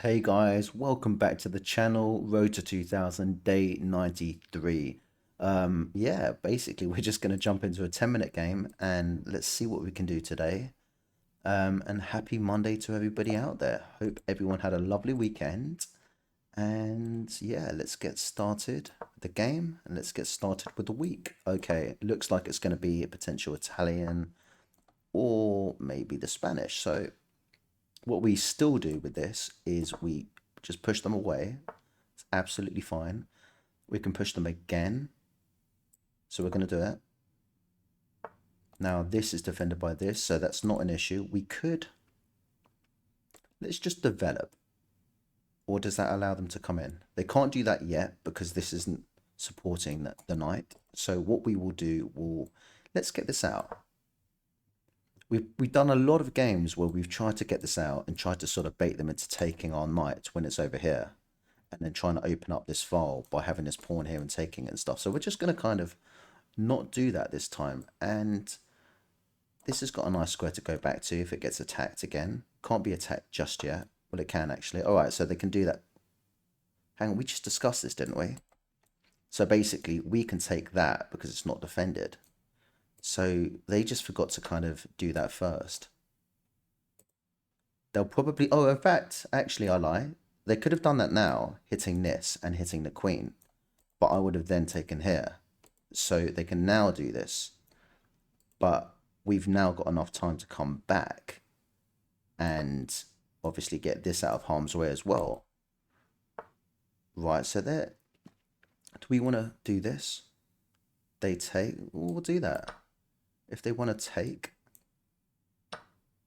Hey guys, welcome back to the channel. Road to 2000, day 93. Yeah, basically we're just going to jump into a 10-minute game and let's see what we can do today. And happy Monday to everybody out there. Hope everyone had a lovely weekend. And yeah, let's get started with the game and let's get started with the week. Okay, looks like it's going to be a potential Italian or maybe the Spanish. So what we still do with this is we just push them away. It's absolutely fine. We can push them again. So we're going to do it. Now this is defended by this, so that's not an issue. We could, let's just develop. Or does that allow them to come in? They can't do that yet because this isn't supporting the knight. So what we will do, let's get this out. We've done a lot of games where we've tried to get this out and tried to sort of bait them into taking our knight when it's over here. And then trying to open up this file by having this pawn here and taking it and stuff. So we're just going to kind of not do that this time. And this has got a nice square to go back to if it gets attacked again. Can't be attacked just yet. Well, it can actually. All right, so they can do that. Hang on, we just discussed this, didn't we? So basically, we can take that because it's not defended. So they just forgot to kind of do that first. They'll probably... Oh, in fact, actually, I lie. They could have done that now, hitting this and hitting the queen. But I would have then taken here. So they can now do this. But we've now got enough time to come back and obviously get this out of harm's way as well. Right, so there. Do we want to do this? They take. We'll do that. If they want to take,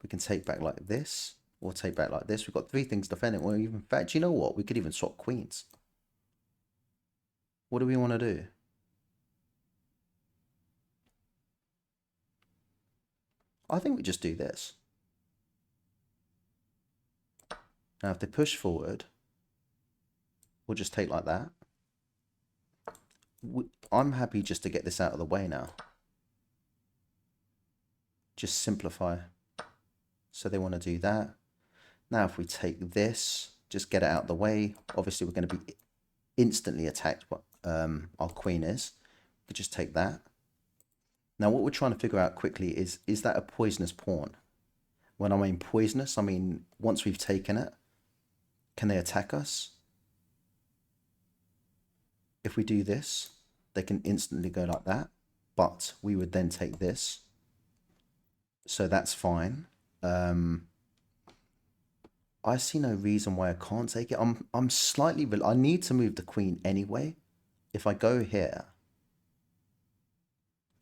we can take back like this or take back like this. We've got three things defending. Well, even, in fact, you know what? We could even swap queens. What do we want to do? I think we just do this. Now, if they push forward, we'll just take like that. I'm happy just to get this out of the way now. Just simplify. So they want to do that. Now, if we take this, just get it out of the way. Obviously, we're going to be instantly attacked. What our queen is. We could just take that. Now, what we're trying to figure out quickly is that a poisonous pawn? When I mean poisonous, I mean once we've taken it, can they attack us? If we do this, they can instantly go like that. But we would then take this. So that's fine. I see no reason why I can't take it. I'm slightly... I need to move the queen anyway. If I go here,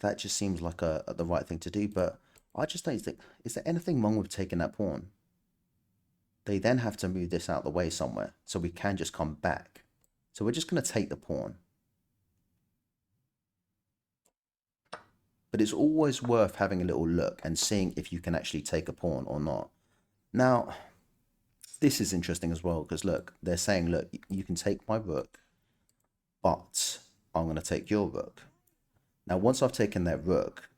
that just seems like the right thing to do. But I just don't think... Is there anything wrong with taking that pawn? They then have to move this out the way somewhere. So we can just come back. So we're just going to take the pawn. But it's always worth having a little look and seeing if you can actually take a pawn or not. Now, this is interesting as well because look, they're saying, look, you can take my rook, but I'm going to take your rook. Now, once I've taken their rook,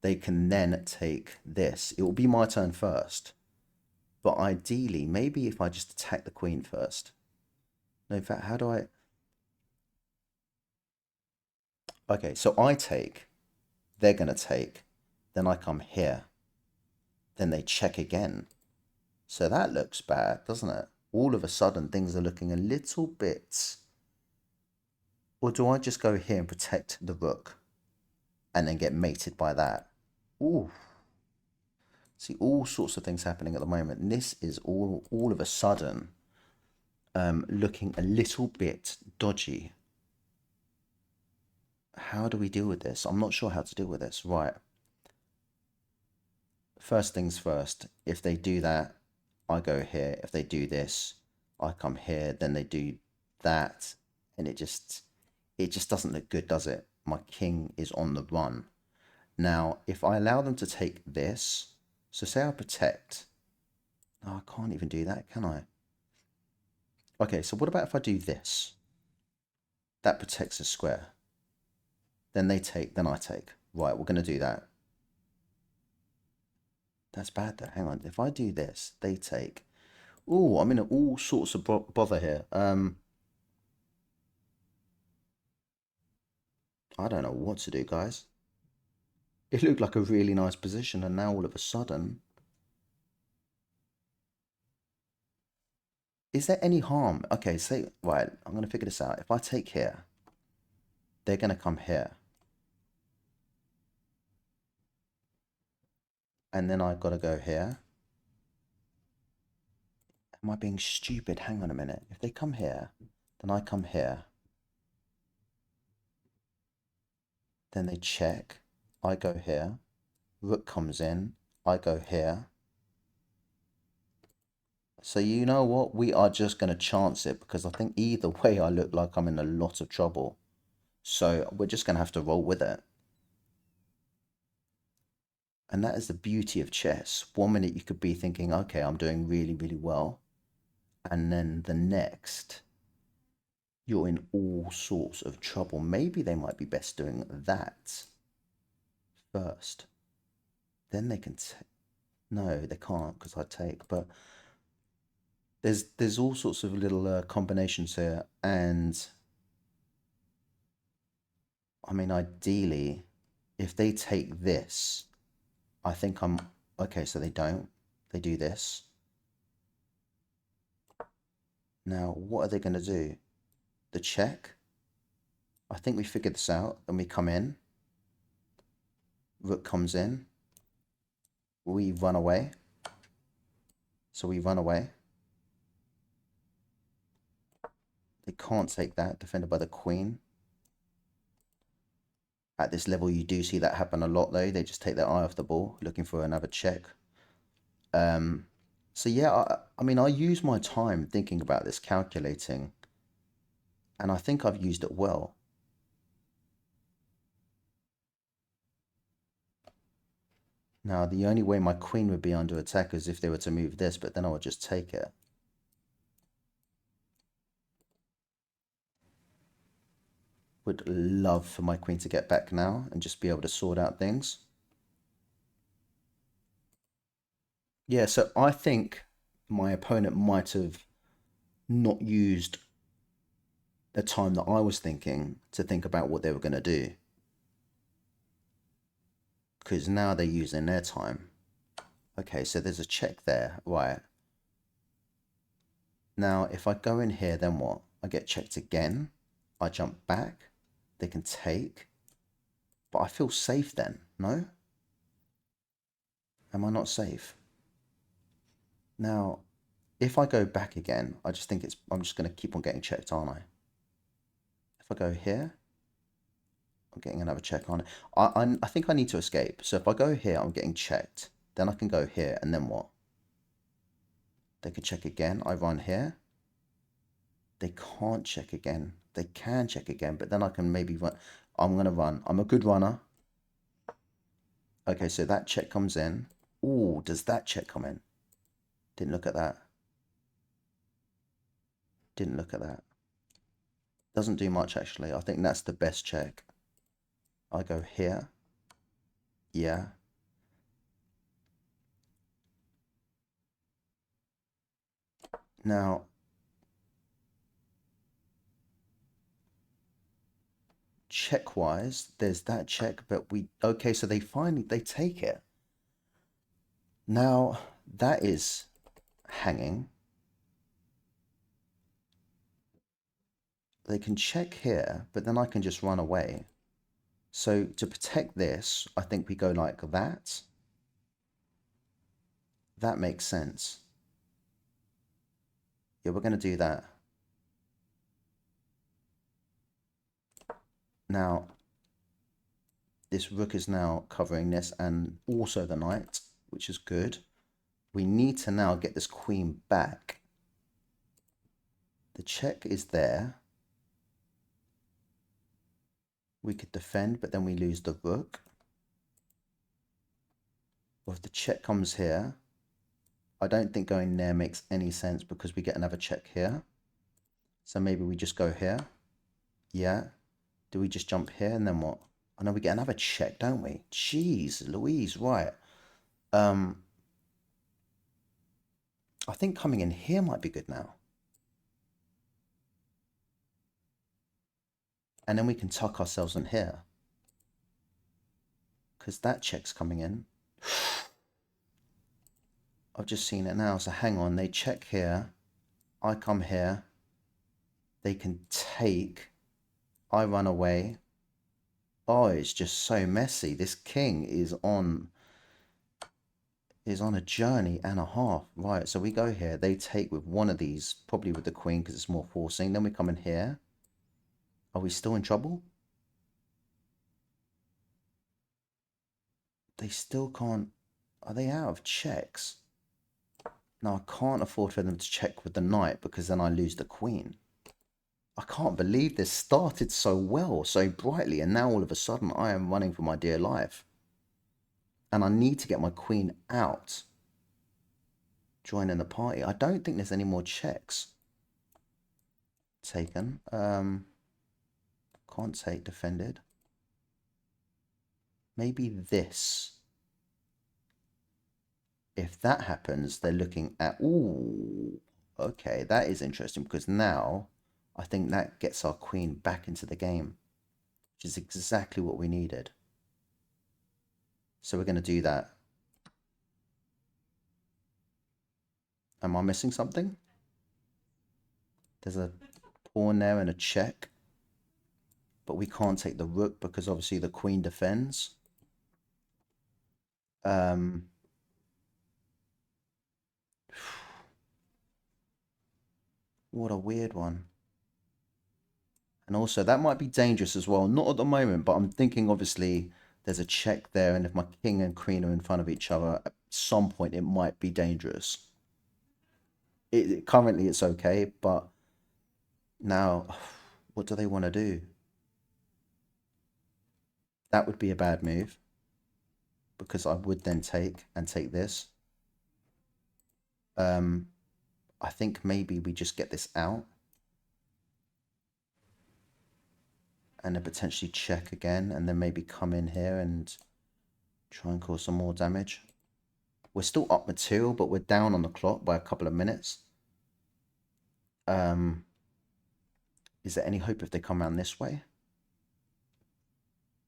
they can then take this. It will be my turn first. But ideally, maybe if I just attack the queen first. No, in fact, how do I... Okay, so I take, they're going to take, then I come here. Then they check again. So that looks bad, doesn't it? All of a sudden, things are looking a little bit... Or do I just go here and protect the rook and then get mated by that? Ooh. See, all sorts of things happening at the moment. And this is all of a sudden looking a little bit dodgy. How do we deal with this? I'm not sure how to deal with this. Right. First things first. If they do that, I go here. If they do this, I come here. Then they do that. And it just doesn't look good, does it? My king is on the run. Now, if I allow them to take this, so say I protect. No, I can't even do that, can I? Okay, so what about if I do this? That protects a square. Then they take, then I take. Right, we're going to do that. That's bad though. Hang on. If I do this, they take. Oh, I'm in all sorts of bother here. I don't know what to do, guys. It looked like a really nice position, and now all of a sudden, is there any harm? Okay, say, right, I'm gonna figure this out. If I take here, they're gonna come here, and then I've got to go here. Am I being stupid? Hang on a minute. If they come here, then I come here. Then they check. I go here. Rook comes in. I go here. So you know what? We are just going to chance it because I think either way I look like I'm in a lot of trouble. So we're just going to have to roll with it. And that is the beauty of chess. One minute you could be thinking, okay, I'm doing really, really well. And then the next, you're in all sorts of trouble. Maybe they might be best doing that first. Then they can take. No, they can't because I take. But there's all sorts of little combinations here. And I mean, ideally, if they take this, I think I'm okay. So they don't. They do this. Now, what are they going to do? The check. I think we figured this out. Then we come in. Rook comes in. We run away. So we run away. They can't take that. Defended by the queen. At this level, you do see that happen a lot, though. They just take their eye off the ball, looking for another check. So yeah, I mean, I use my time thinking about this, calculating, and I think I've used it well. Now, the only way my queen would be under attack is if they were to move this, but then I would just take it. Would love for my queen to get back now and just be able to sort out things. Yeah, so I think my opponent might have not used the time that I was thinking to think about what they were going to do. Because now they're using their time. Okay, so there's a check there. Right. Now, if I go in here, then what? I get checked again. I jump back. They can take. But I feel safe then, no? Am I not safe? Now, if I go back again, I just think I'm just going to keep on getting checked, aren't I? If I go here, I'm getting another check on it. I think I need to escape. So if I go here, I'm getting checked. Then I can go here, and then what? They can check again. I run here. They can't check again. They can check again, but then I can maybe run. I'm going to run. I'm a good runner. Okay, so that check comes in. Ooh, does that check come in? Didn't look at that. Didn't look at that. Doesn't do much, actually. I think that's the best check. I go here. Yeah. Now, check-wise, there's that check, but okay, so they take it. Now, that is hanging. They can check here, but then I can just run away. So to protect this, I think we go like that. That makes sense. Yeah, we're going to do that. Now, this rook is now covering this and also the knight, which is good. We need to now get this queen back. The check is there. We could defend, but then we lose the rook. Or if the check comes here, I don't think going there makes any sense because we get another check here. So maybe we just go here. Yeah. Do we just jump here and then what? I know we get another check, don't we? Jeez, Louise, right. I think coming in here might be good now. And then we can tuck ourselves in here. Because that check's coming in. I've just seen it now. So hang on. They check here. I come here. They can take. I run away. Oh, it's just so messy. This king is on a journey and a half. Right, so we go here. They take with one of these, probably with the queen because it's more forcing. Then we come in here. Are we still in trouble? They still can't. Are they out of checks? Now, I can't afford for them to check with the knight because then I lose the queen. I can't believe this started so well, so brightly, and now all of a sudden I am running for my dear life. And I need to get my queen out. Joining the party. I don't think there's any more checks taken. Can't take defended. Maybe this. If that happens, they're looking at... Ooh, okay, that is interesting because now I think that gets our queen back into the game, which is exactly what we needed. So we're going to do that. Am I missing something? There's a pawn there and a check. But we can't take the rook because obviously the queen defends. What a weird one. And also that might be dangerous as well. Not at the moment, but I'm thinking obviously there's a check there. And if my king and queen are in front of each other, at some point it might be dangerous. Currently it's okay, but now what do they want to do? That would be a bad move because I would then take this. I think maybe we just get this out and then potentially check again and then maybe come in here and try and cause some more damage. We're still up material, but we're down on the clock by a couple of minutes. Is there any hope if they come around this way?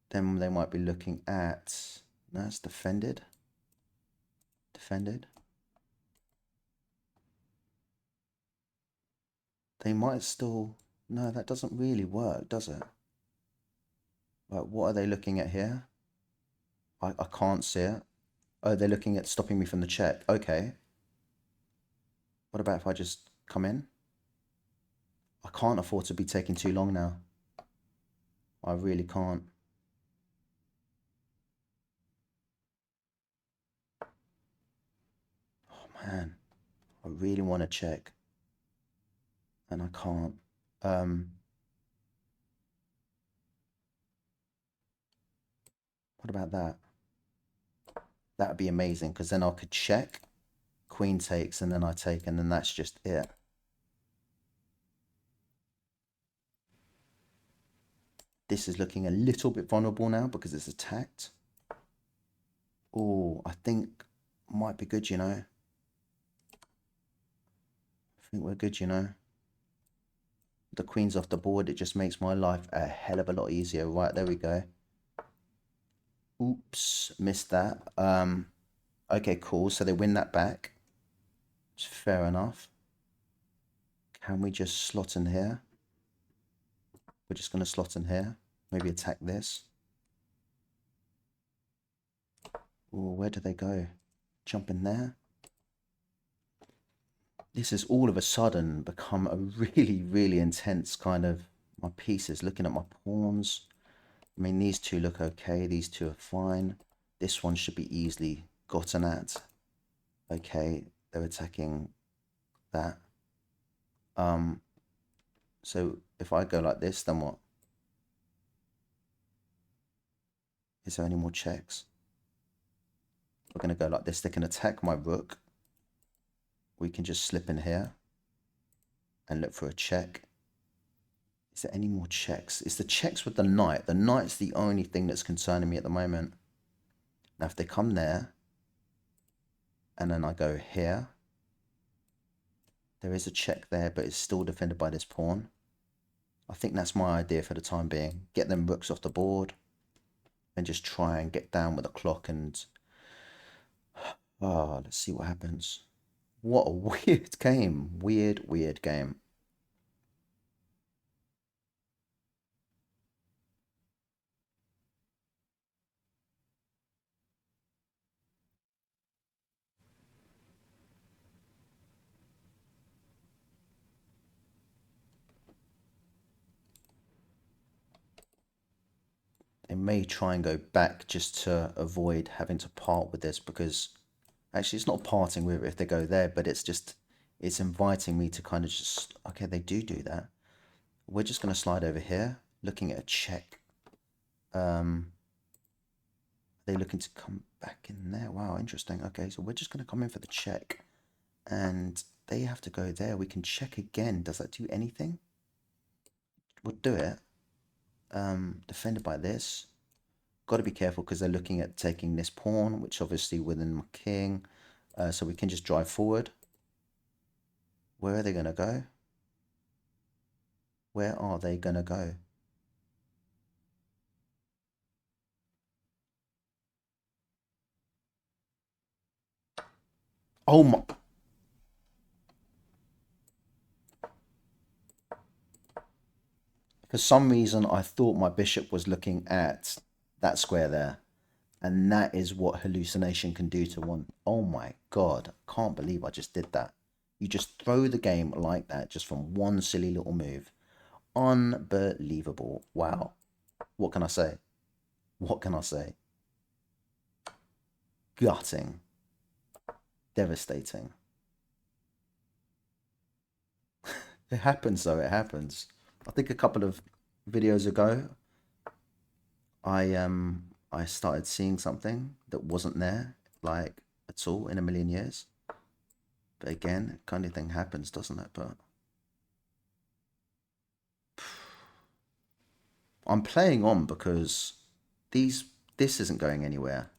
Then they might be looking at... No, it's defended. Defended. They might still... No, that doesn't really work, does it? Right, what are they looking at here? I can't see it. Oh, they're looking at stopping me from the check. Okay. What about if I just come in? I can't afford to be taking too long now. I really can't. Oh, man. I really want to check. And I can't. What about that? That would be amazing because then I could check. Queen takes and then I take and then that's just it. This is looking a little bit vulnerable now because it's attacked. Oh, I think might be good, you know. I think we're good, you know. The queen's off the board. It just makes my life a hell of a lot easier. Right, there we go. Oops, missed that. Okay, cool. So they win that back. It's fair enough. Can we just slot in here? We're just going to slot in here. Maybe attack this. Oh, where do they go? Jump in there. This has all of a sudden become a really, really intense kind of... My pieces, looking at my pawns. I mean, these two look okay. These two are fine. This one should be easily gotten at. Okay, they're attacking that. So if I go like this, then what? Is there any more checks? We're going to go like this. They can attack my rook. We can just slip in here and look for a check. Is there any more checks? It's the checks with the knight. The knight's the only thing that's concerning me at the moment. Now, if they come there, and then I go here, There is a check there, but it's still defended by this pawn. I think that's my idea for the time being. Get them rooks off the board and just try and get down with the clock and... Oh, let's see what happens. What a weird game. Weird game. They may try and go back just to avoid having to part with this because actually it's not parting with it if they go there, but it's just it's inviting me to kind of just okay, they do that. We're just gonna slide over here, looking at a check. They looking to come back in there. Wow, interesting. Okay, so we're just gonna come in for the check. And they have to go there. We can check again. Does that do anything? We'll do it. Defended by this. Got to be careful because they're looking at taking this pawn, which obviously within my king. So we can just drive forward. Where are they going to go? Where are they going to go? Oh my... For some reason, I thought my bishop was looking at that square there. And that is what hallucination can do to one. Oh my God. Can't believe I just did that. You just throw the game like that just from one silly little move. Unbelievable. Wow. What can I say? What can I say? Gutting. Devastating. It happens though, it happens. I think a couple of videos ago, I started seeing something that wasn't there, like at all in a million years. But again, kind of thing happens, doesn't it? But I'm playing on because these this isn't going anywhere.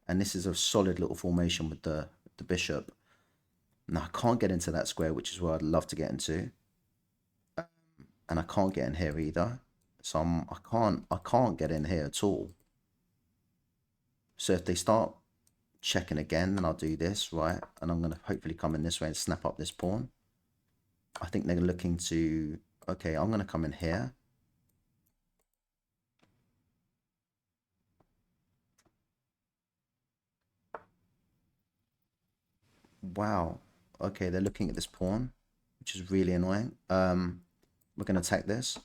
And this is a solid little formation with the bishop. Now I can't get into that square, which is where I'd love to get into. And I can't get in here either. So I can't get in here at all. So if they start checking again, then I'll do this, right? And I'm gonna hopefully come in this way and snap up this pawn. I think they're looking to okay, I'm gonna come in here. Wow. Okay, they're looking at this pawn, which is really annoying. We're gonna attack this.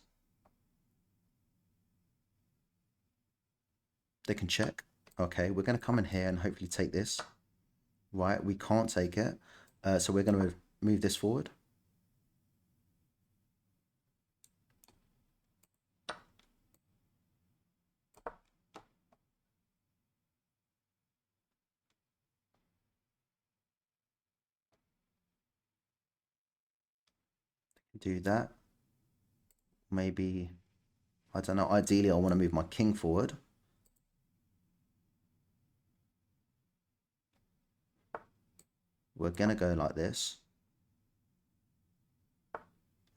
They can check. Okay, we're gonna come in here and hopefully take this. Right, we can't take it. So we're gonna move this forward. Do that. Maybe, I don't know, ideally I want to move my king forward. We're going to go like this.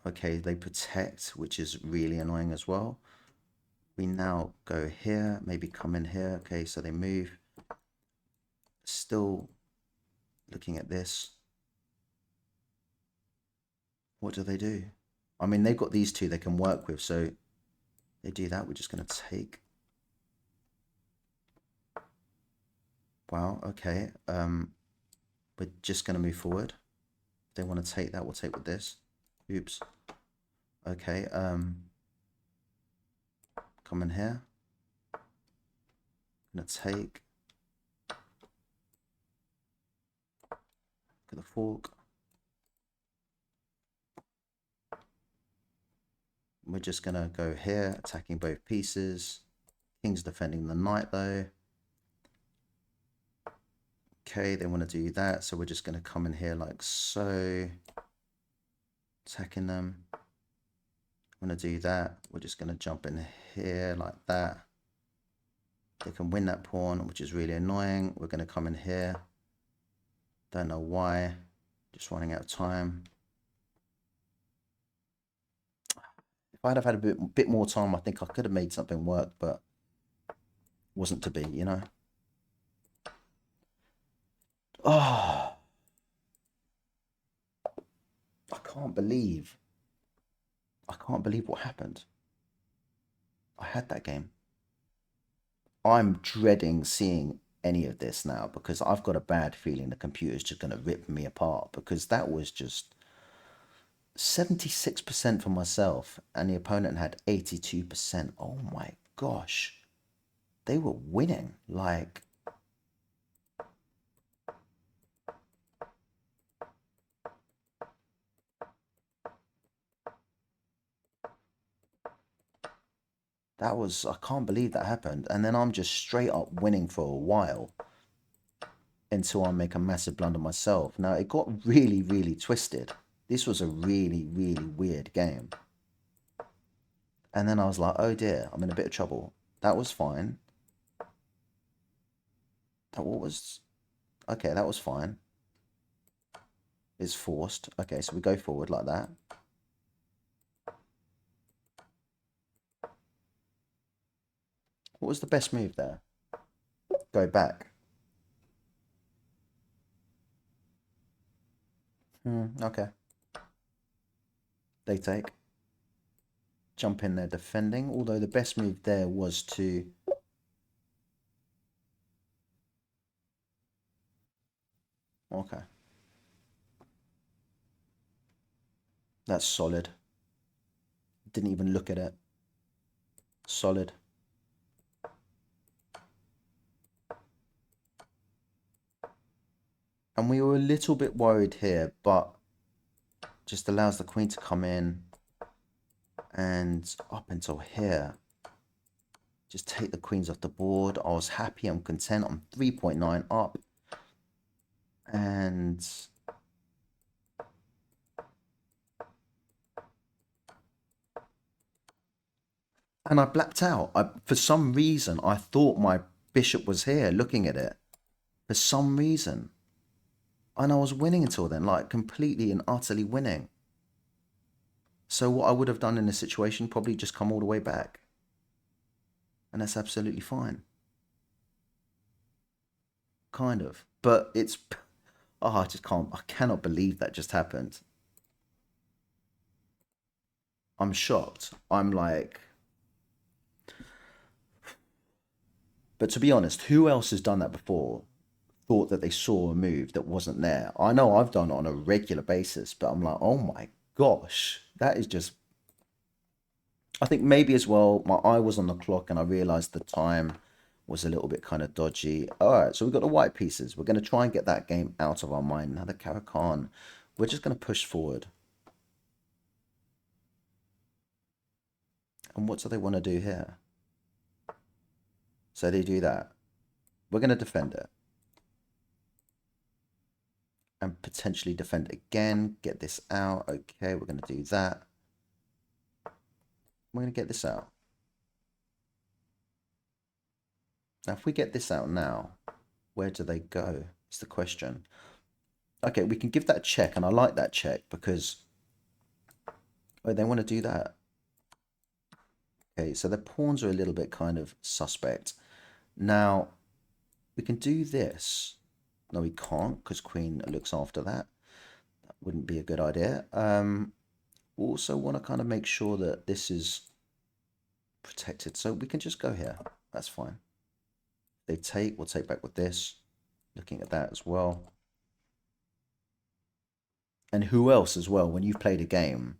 Okay, they protect, which is really annoying as well. We now go here, maybe come in here. Okay, so they move. Still looking at this. What do they do? I mean, they've got these two they can work with, so they do that. We're just going to take. Wow, okay. We're just going to move forward. If they want to take that, we'll take with this. Oops. Okay, come in here. Gonna take. Look at the fork. We're just gonna go here, attacking both pieces. King's defending the knight though. Okay, they want to do that, so we're just gonna come in here like so. Attacking them. I'm gonna do that. We're just gonna jump in here like that. They can win that pawn, which is really annoying. We're gonna come in here. Don't know why. Just running out of time. If I'd have had a bit more time, I think I could have made something work, but wasn't to be, you know? Oh, I can't believe. I can't believe what happened. I had that game. I'm dreading seeing any of this now because I've got a bad feeling the computer's just going to rip me apart because that was just 76% for myself and the opponent had 82%. Oh my gosh. They were winning. Like, that was, I can't believe that happened. And then I'm just straight up winning for a while until I make a massive blunder myself. Now, it got really, really twisted. This was a really, really weird game. And then I was like, oh dear, I'm in a bit of trouble. That was fine. That what was... Okay, that was fine. It's forced. Okay, so we go forward like that. What was the best move there? Go back. Okay. They take. Jump in there defending. Although the best move there was to... Okay. That's solid. Didn't even look at it. Solid. And we were a little bit worried here, but just allows the queen to come in and up until here. Just take the queens off the board. I was happy. I'm content. I'm 3.9 up. And I blacked out. For some reason, I thought my bishop was here looking at it. For some reason. And I was winning until then, like completely and utterly winning. So what I would have done in this situation, probably just come all the way back. And that's absolutely fine. Kind of. But it's... Oh, I just can't... I cannot believe that just happened. I'm shocked. I'm like... But to be honest, who else has done that before? Thought that they saw a move that wasn't there. I know I've done it on a regular basis, but I'm like, oh my gosh, that is just... I think maybe as well, my eye was on the clock and I realized the time was a little bit kind of dodgy. All right, so we've got the white pieces. We're going to try and get that game out of our mind. Now the Caro-Kann, we're just going to push forward. And what do they want to do here? So they do that. We're going to defend it. And potentially defend again. Get this out. Okay, we're going to do that. We're going to get this out. Now, if we get this out now, where do they go? Is the question. Okay, we can give that a check, and I like that check because... Oh, they want to do that. Okay, so the pawns are a little bit kind of suspect. Now, we can do this. No, we can't because queen looks after that. That wouldn't be a good idea. Also want to kind of make sure that this is protected. So we can just go here. That's fine. They take, we'll take back with this. Looking at that as well. And who else as well, when you've played a game,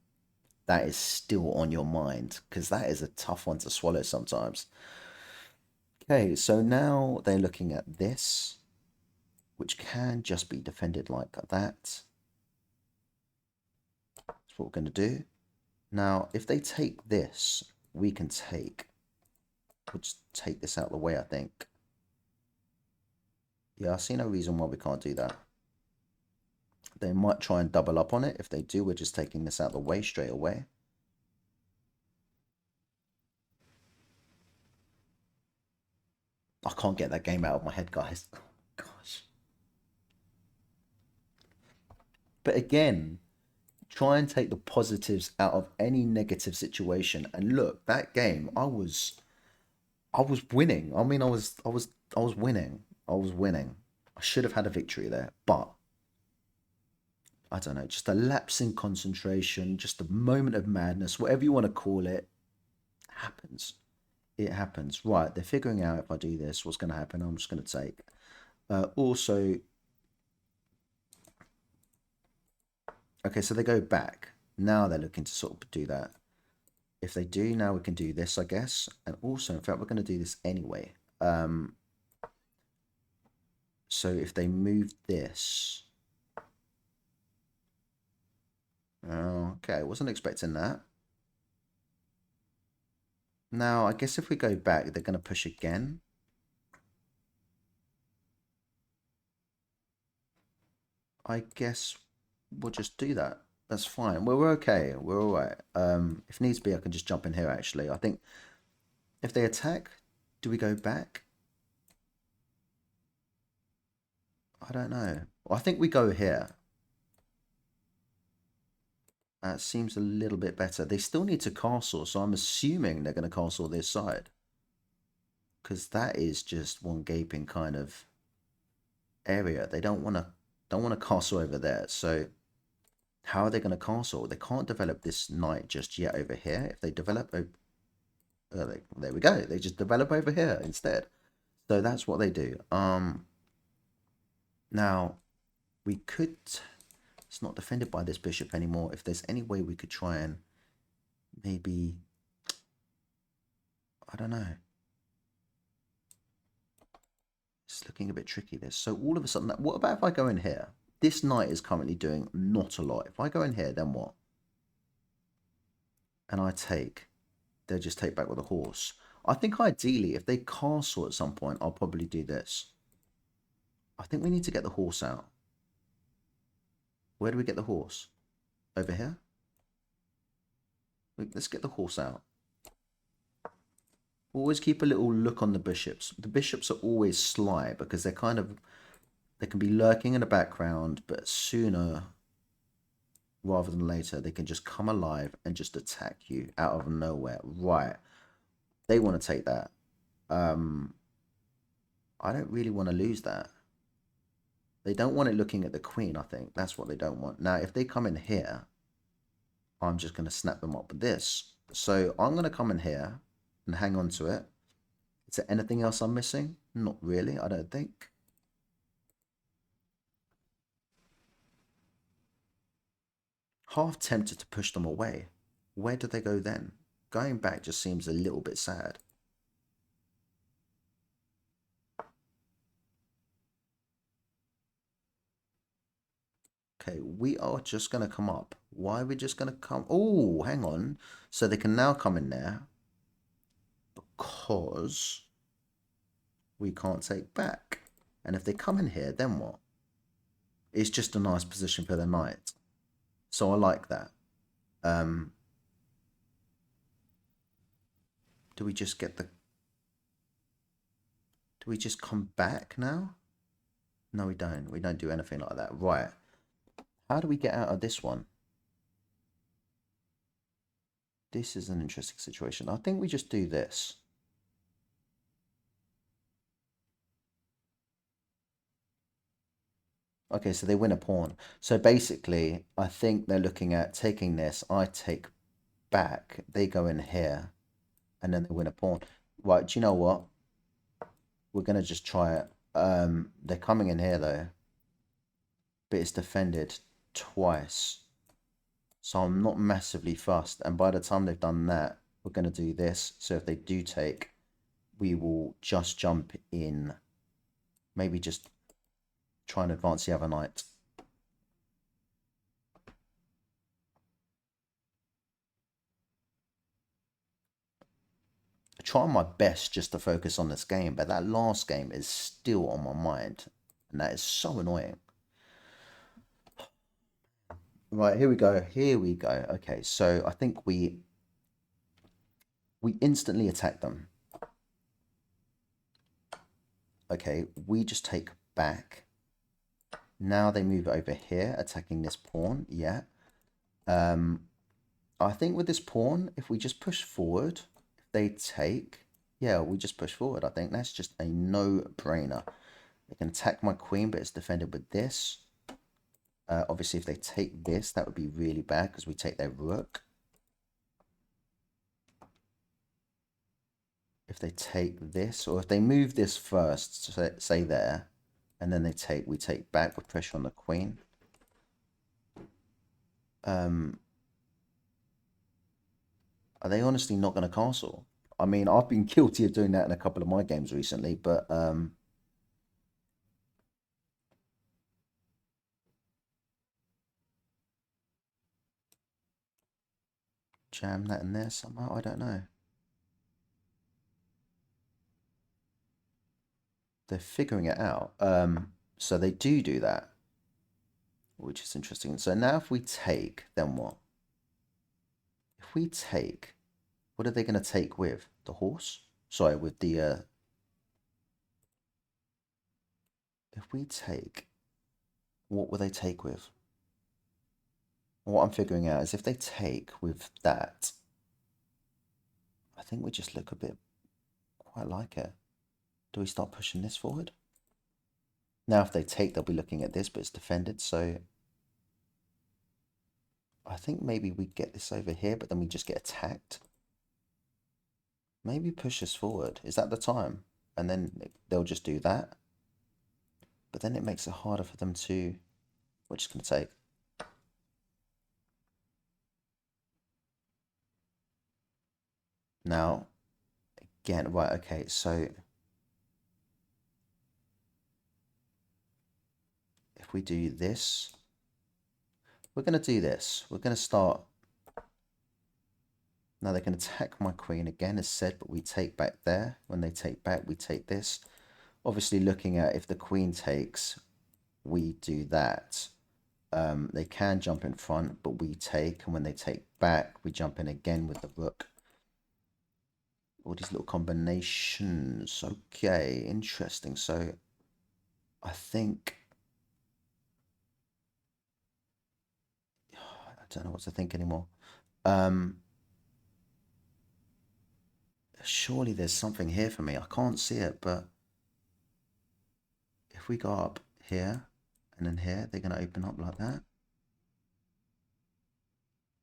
that is still on your mind because that is a tough one to swallow sometimes. Okay, so now they're looking at this, which can just be defended like that. That's what we're going to do. Now, if they take this, we can take... We'll just take this out of the way, I think. Yeah, I see no reason why we can't do that. They might try and double up on it. If they do, we're just taking this out of the way straight away. I can't get that game out of my head, guys. Oh, gosh. But again, Try and take the positives out of any negative situation. And look, that game, I was winning. I mean, I was winning. I was winning. I should have had a victory there, but I don't know, just a lapse in concentration, just a moment of madness, whatever you want to call it, happens. It happens. Right, they're figuring out if I do this, what's going to happen. I'm just going to take. Also, okay, so they go back. Now they're looking to sort of do that. If they do, now we can do this, I guess. And also, in fact, we're going to do this anyway. So if they move this. Okay, wasn't expecting that. Now, I guess if we go back, they're going to push again. I guess we'll just do that. That's fine. Well, we're okay. We're all right. If needs be, I can just jump in here, actually. I think if they attack, do we go back? I don't know. Well, I think we go here. That seems a little bit better. They still need to castle, so I'm assuming they're going to castle this side. Because that is just one gaping kind of area. They don't want to castle over there. So how are they going to castle? They can't develop this knight just yet over here. If they develop, there we go. They just develop over here instead. So that's what they do. Now we could. It's not defended by this bishop anymore. If there's any way we could try and maybe, I don't know. It's looking a bit tricky, this. So all of a sudden, what about if I go in here? This knight is currently doing not a lot. If I go in here, then what? And I take, they'll just take back with a horse. I think ideally, if they castle at some point, I'll probably do this. I think we need to get the horse out. Where do we get the horse? Over here? Let's get the horse out. Always keep a little look on the bishops. The bishops are always sly because they're kind of, they can be lurking in the background, but sooner rather than later, they can just come alive and just attack you out of nowhere. Right. They want to take that. I don't really want to lose that. They don't want it looking at the queen, I think. That's what they don't want. Now, if they come in here, I'm just going to snap them up with this. So I'm going to come in here and hang on to it. Is there anything else I'm missing? Not really, I don't think. Half tempted to push them away. Where do they go then? Going back just seems a little bit sad. Okay, we are just going to come up. Why are we just going to come? Oh, hang on. So they can now come in there because we can't take back. And if they come in here, then what? It's just a nice position for the knight. So I like that. Do we just get the... Do we just come back now? No, we don't. We don't do anything like that. Right. How do we get out of this one? This is an interesting situation. I think we just do this. Okay, so they win a pawn. So basically, I think they're looking at taking this. I take back. They go in here. And then they win a pawn. Right, do you know what? We're going to just try it. They're coming in here, though. But it's defended twice. So I'm not massively fussed. And by the time they've done that, we're going to do this. So if they do take, we will just jump in. Maybe just try and advance the other knight. I try my best just to focus on this game, but that last game is still on my mind. And that is so annoying. Right, here we go. Here we go. Okay, so I think we instantly attack them. Okay, we just take back. Now they move over here, attacking this pawn. Yeah. Um, I think with this pawn, if we just push forward, if they take, yeah, we just push forward. I think that's just a no-brainer. They can attack my queen, but it's defended with this. Obviously, if they take this, that would be really bad because we take their rook. If they take this, or if they move this first, say there, and then we take back with pressure on the queen. Are they honestly not going to castle? I mean, I've been guilty of doing that in a couple of my games recently, but jam that in there somehow. I don't know. They're figuring it out. So they do that, which is interesting. So now if we take, then what? If we take, what are they going to take with? The horse? Sorry, with the, if we take, what will they take with? What I'm figuring out is if they take with that, I think we just look a bit quite like it. Do we start pushing this forward? Now if they take, they'll be looking at this, but it's defended, so I think maybe we get this over here, but then we just get attacked. Maybe push us forward. Is that the time? And then they'll just do that. But then it makes it harder for them to... We're just going to take. Now, again, right, okay, so... If we do this... We're going to do this. We're going to start... Now they can attack my queen again, as said, but we take back there. When they take back, we take this. Obviously, looking at if the queen takes, we do that. They can jump in front, but we take. And when they take back, we jump in again with the rook. All these little combinations. Okay, interesting. So I think... I don't know what to think anymore. Surely there's something here for me. I can't see it, but if we go up here and then here, they're going to open up like that.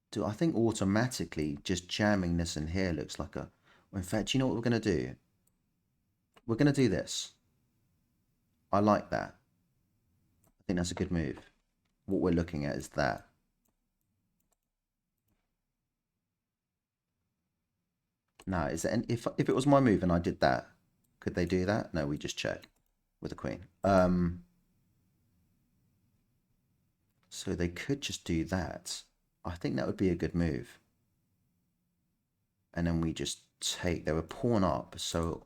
Do I think automatically just jamming this in here looks like a... Well, in fact, you know what we're going to do? We're going to do this. I like that. I think that's a good move. What we're looking at is that. Now, is there any, if it was my move and I did that, could they do that? No, we just check with a queen. So they could just do that. I think that would be a good move. And then we just take, they were pawn up, so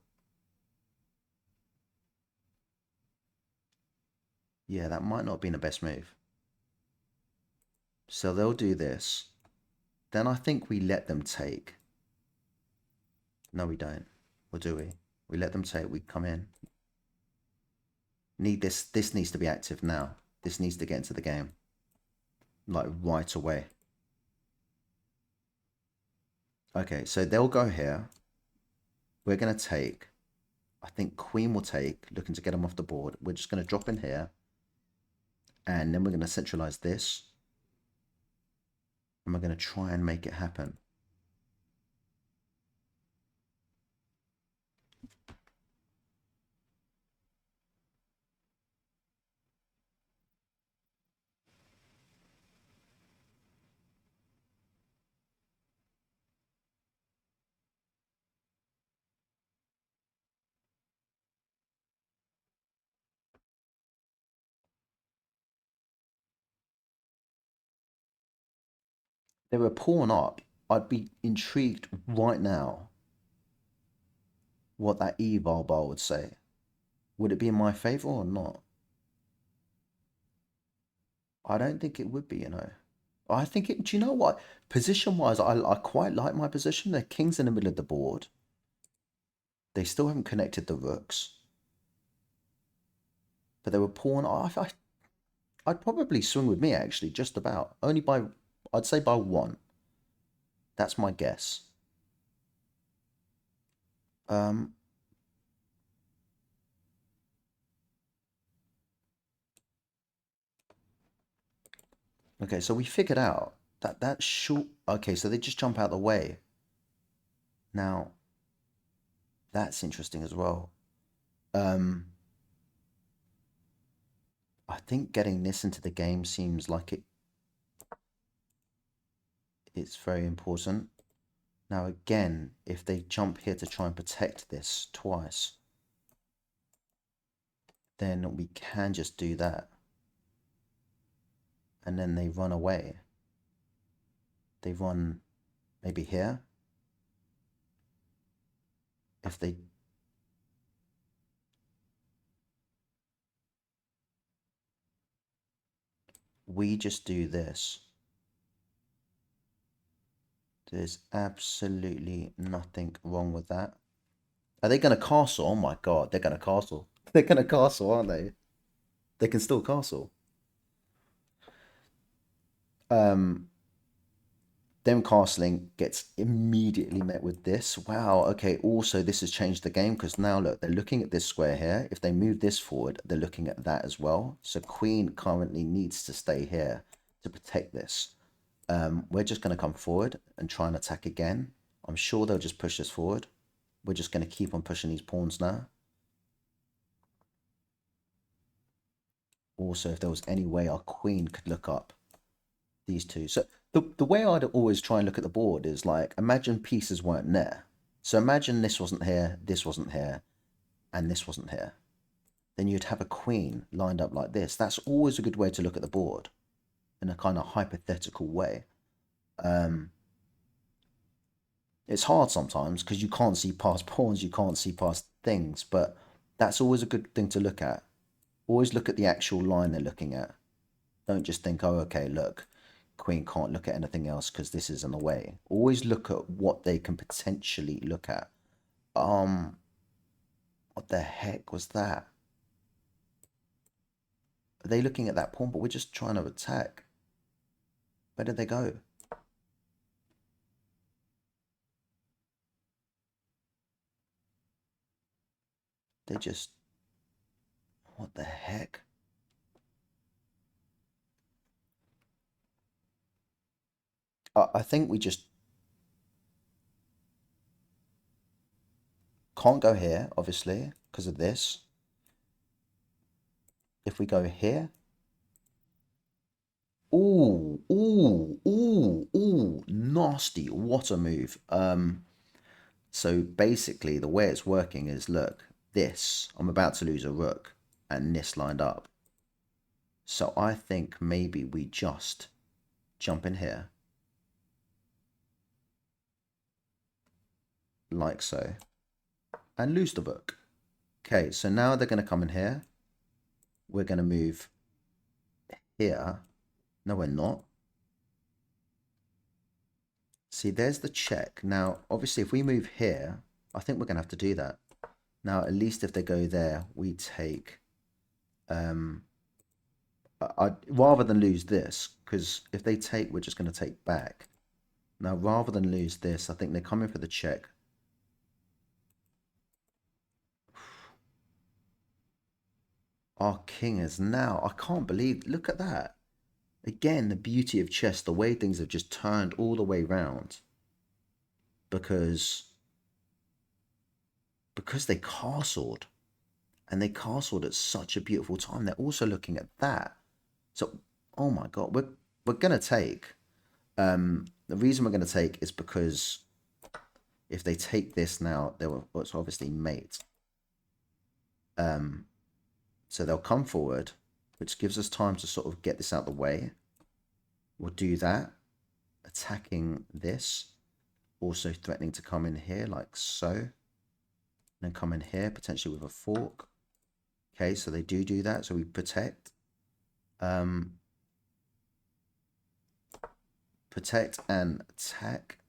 yeah, that might not have been the best move. So they'll do this. Then I think we let them take. No, we don't. Or do we? We let them take, we come in. Need this, this needs to be active now. This needs to get into the game. Like right away. Okay, so they'll go here. We're going to take. I think queen will take, looking to get them off the board. We're just going to drop in here. And then we're going to centralize this. And we're going to try and make it happen. They were pawn up. I'd be intrigued right now what that eval bar would say. Would it be in my favor or not? I don't think it would be, you know. I think it, do you know what? Position wise, I quite like my position. The king's in the middle of the board. They still haven't connected the rooks. But they were pawn. I'd probably swing with me actually, just about. Only by I'd say by one. That's my guess. Um, okay, so we figured out that that short. Okay, so they just jump out the way. Now, that's interesting as well. Um, I think getting this into the game seems like it's very important. Now, again, if they jump here to try and protect this twice, then we can just do that. And then they run away. They run maybe here. If they... We just do this. There's absolutely nothing wrong with that. Are they going to castle? Oh my god, they're going to castle. They're going to castle, aren't they? They can still castle. Um, them castling gets immediately met with this. Wow, okay, also this has changed the game because now look, they're looking at this square here. If they move this forward, they're looking at that as well. So queen currently needs to stay here to protect this. We're just going to come forward and try and attack again. I'm sure they'll just push this forward. We're just going to keep on pushing these pawns now. Also, if there was any way our queen could look up these two. So the way I'd always try and look at the board is like, imagine pieces weren't there. So imagine this wasn't here, this wasn't here, and this wasn't here. Then you'd have a queen lined up like this. That's always a good way to look at the board in a kind of hypothetical way. It's hard sometimes because you can't see past pawns, you can't see past things, but that's always a good thing to look at. Always look at the actual line they're looking at. Don't just think, oh, okay, look, queen can't look at anything else because this is in the way. Always look at what they can potentially look at. Um, what the heck was that? Are they looking at that pawn? But we're just trying to attack. Where did they go? They just... What the heck? I think we just can't go here, obviously, because of this. If we go here... Ooh, ooh, ooh, ooh, nasty. What a move. So basically the way it's working is, look, this, I'm about to lose a rook and this lined up. So I think maybe we just jump in here. Like so. And lose the rook. Okay, so now they're going to come in here. We're going to move here. No, we're not. See, there's the check. Now, obviously, if we move here, I think we're going to have to do that. Now, at least if they go there, we take... rather than lose this, because if they take, we're just going to take back. Now, rather than lose this, I think they're coming for the check. Our king is now... I can't believe... Look at that. Again, the beauty of chess, the way things have just turned all the way round. Because they castled. And they castled at such a beautiful time. They're also looking at that. So, oh my God, we're going to take... the reason we're going to take is because if they take this now, it's obviously mate. So they'll come forward, which gives us time to sort of get this out of the way. We'll do that, attacking this, also threatening to come in here like so, and then come in here potentially with a fork. Okay, so they do that, so we protect. Protect and attack.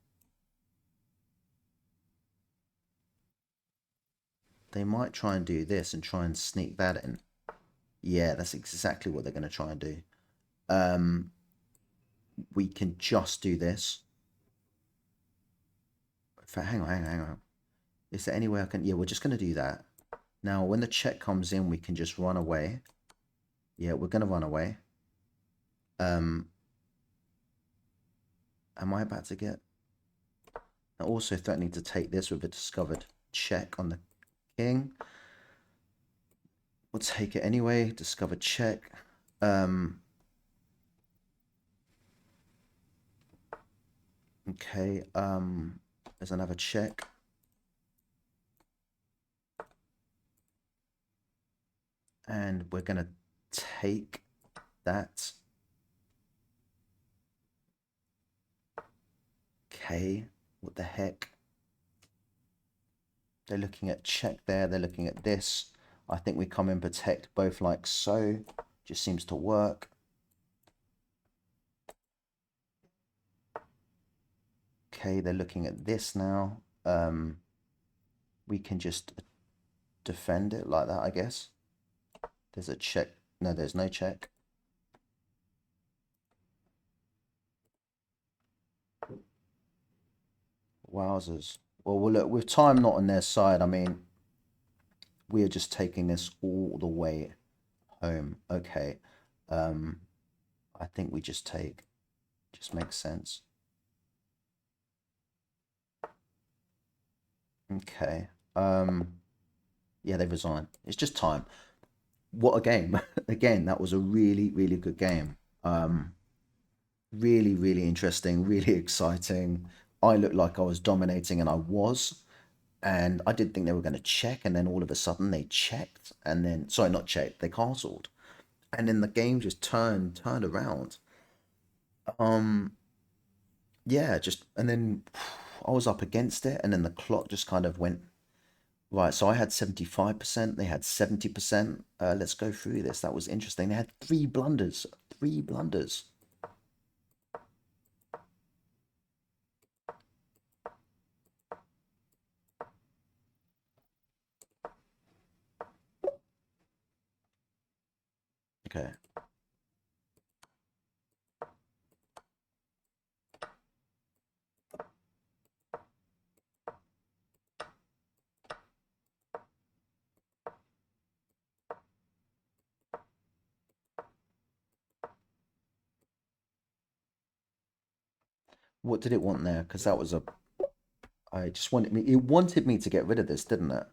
They might try and do this and try and sneak that in. Yeah, that's exactly what they're going to try and do. we can just do this. In fact, hang on. Is there any way I can... Yeah, we're just going to do that. Now, when the check comes in, we can just run away. Yeah, we're going to run away. Am I about to get... I'm also threatening to take this with a discovered check on the king. We'll take it anyway. Discovered check. Okay, there's another check. And we're going to take that. Okay, what the heck? They're looking at check there. They're looking at this. I think we come and protect both like so. Just seems to work. Okay, they're looking at this now. We can just defend it like that, I guess. There's a check. No, there's no check. Wowzers. Well, look, with time not on their side, I mean, we are just taking this all the way home. Okay. I think we just take. Just makes sense. Okay. Yeah, they resign. It's just time. What a game. Again, that was a really, really good game. Really, really interesting, really exciting. I looked like I was dominating, and I was. And I did think they were going to check, and then all of a sudden they checked, and then, sorry, not checked, they castled. And then the game just turned around. Um, yeah, just, and then I was up against it, and then the clock just kind of went, right. So I had 75%, they had 70%. Let's go through this. That was interesting. They had three blunders, three blunders. Okay. What did it want there? Because that was a, I just wanted me, it wanted me to get rid of this, didn't it?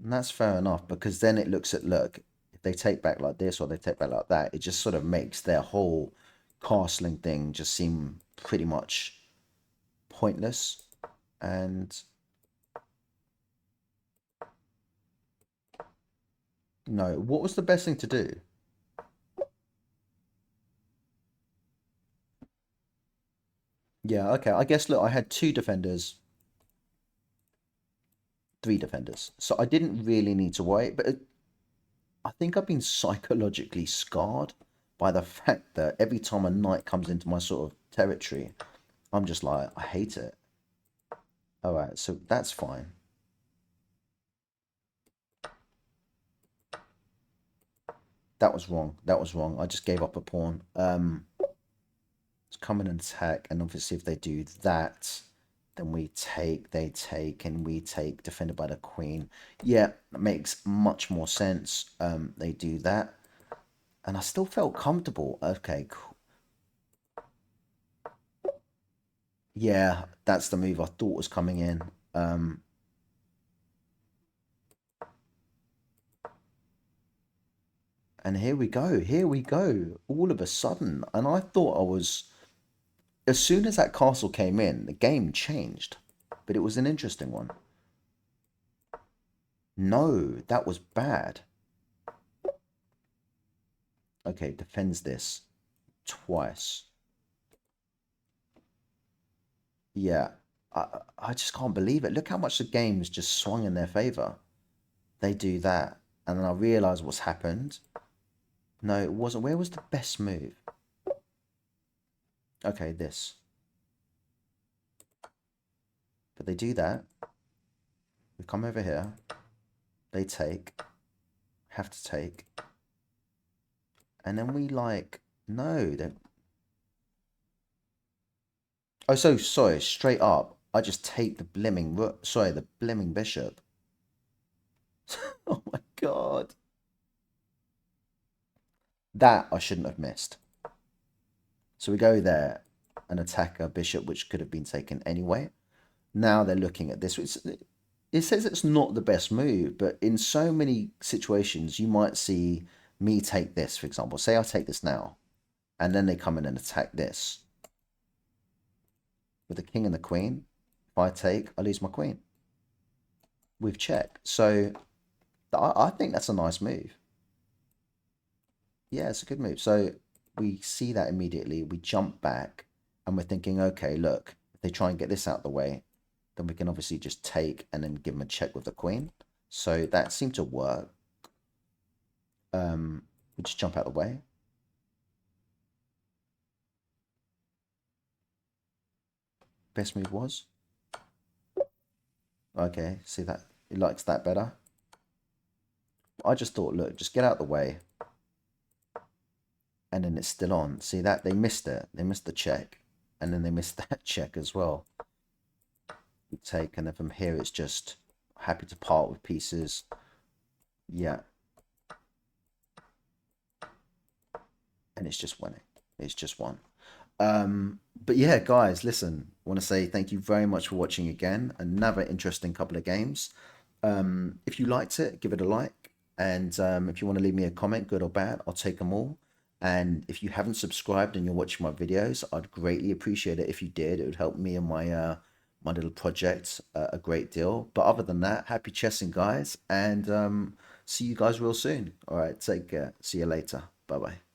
And that's fair enough, because then it looks at, look, if they take back like this or they take back like that, it just sort of makes their whole castling thing just seem pretty much pointless. And no, what was the best thing to do? Yeah, okay. I guess, look, I had two defenders, three defenders. So I didn't really need to worry, but I think I've been psychologically scarred by the fact that every time a knight comes into my sort of territory, I'm just like, I hate it. All right, so that's fine. That was wrong. That was wrong. I just gave up a pawn. Let's come in and attack, and obviously if they do that, then we take, they take, and we take, defended by the queen. Yeah, that makes much more sense. They do that, and I still felt comfortable. Okay, cool. Yeah, that's the move I thought was coming in. And here we go. Here we go. All of a sudden, and I thought I was. As soon as that castle came in, the game changed, but it was an interesting one. No, that was bad. Okay, defends this twice. Yeah, I just can't believe it. Look how much the game's just swung in their favor. They do that, and then I realize what's happened. No, it wasn't. Where was the best move? Okay, this. But they do that. We come over here. They take. Have to take. And then we like, no, they oh, so sorry, straight up. I just take the blimming, sorry, the blimming bishop. Oh my God. That I shouldn't have missed. So we go there and attack a bishop, which could have been taken anyway. Now they're looking at this. It says it's not the best move, but in so many situations, you might see me take this, for example. Say I take this now, and then they come in and attack this. With the king and the queen, if I take, I lose my queen. We've checked. So I think that's a nice move. Yeah, it's a good move. So we see that immediately. We jump back and we're thinking, okay, look, if they try and get this out of the way, then we can obviously just take and then give them a check with the queen. So that seemed to work. We just jump out of the way. Best move was. Okay, see that? He likes that better. I just thought, look, just get out of the way. And then it's still on. See that? They missed it. They missed the check. And then they missed that check as well. We take, and then from here it's just happy to part with pieces. Yeah. And it's just winning. It's just one. But yeah, guys, listen, I want to say thank you very much for watching again. Another interesting couple of games. If you liked it, give it a like. And if you want to leave me a comment, good or bad, I'll take them all. And if you haven't subscribed and you're watching my videos, I'd greatly appreciate it if you did. It would help me and my little project a great deal. But other than that, happy chessing, guys, and see you guys real soon. All right, take care. See you later. Bye bye.